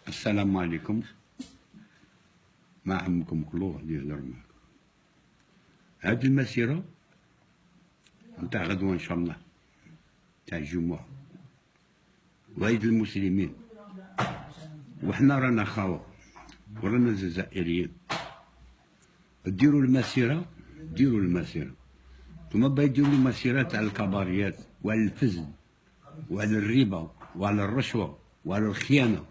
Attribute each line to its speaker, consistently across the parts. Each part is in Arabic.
Speaker 1: السلام عليكم. مع عمكم كلوه اللي يهضر معاكم. هاد المسيرة نتاع غدوة إن شاء الله، تاع الجمعة وعيد المسلمين، وحنا رانا خاوة ورانا جزائريين. ديروا المسيرة، ديروا المسيرة. ثم بيديروا المسيرة تاع الكباريات وعلى الفزن وعلى الربا وعلى الرشوة وعلى الخيانة.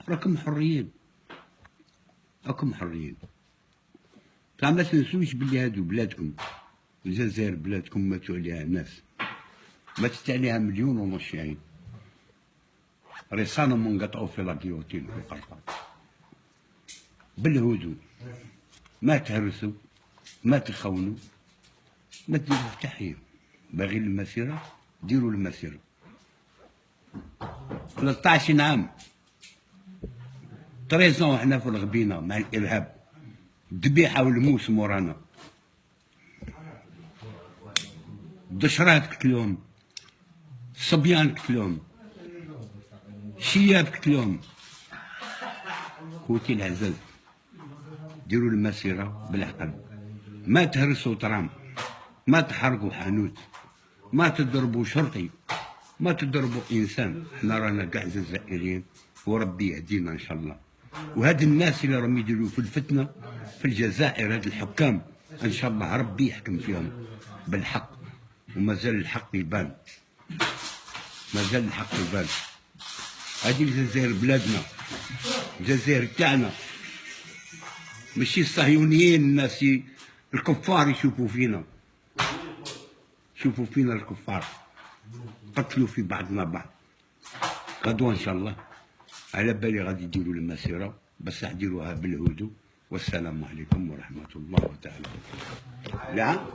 Speaker 1: راكم حريين، راكم حريين. تاع ما تنسوش بلي هادو بلادكم، الجزائر بلادكم ماتوا عليها ناس، ماتت عليها 1.5 مليون شهيد. رصانهم انقطعوا في لاكيوتين في القرطة بالهدوء، ما تهرسوا ما تخونوا، ما ديروا حتى حية. باغي المسيرة ديروا المسيرة. 13 عام 13 وحنا في الغبينة مع الإرهاب، الذبيحة والموس مورانا، الدشرات قتلوهم، الصبيان قتلوهم، الشياب قتلوهم. خوتي العزاز ديروا المسيرة بالعقل، ما تهرسوا ترام، ما تحرقوا حانوت، ما تضربوا شرطي، ما تضربوا انسان. حنا رانا كاع جزائريين وربي يهدينا ان شاء الله. وهاد الناس اللي راهم يديروا في الفتنه في الجزائر، هاد الحكام ان شاء الله ربي يحكم فيهم بالحق، ومازال الحق يبان، مازال الحق يبان. هادي الجزائر بلادنا، الجزائر تاعنا، ماشي الصهيونيين الناس الكفار يشوفوا فينا، شوفوا فينا الكفار، قتلوا في بعضنا بعض. غدوة إن شاء الله على بالي غادي يديروا المسيرة، بس ديروها بالهدوء. والسلام عليكم ورحمة الله تعالى. لا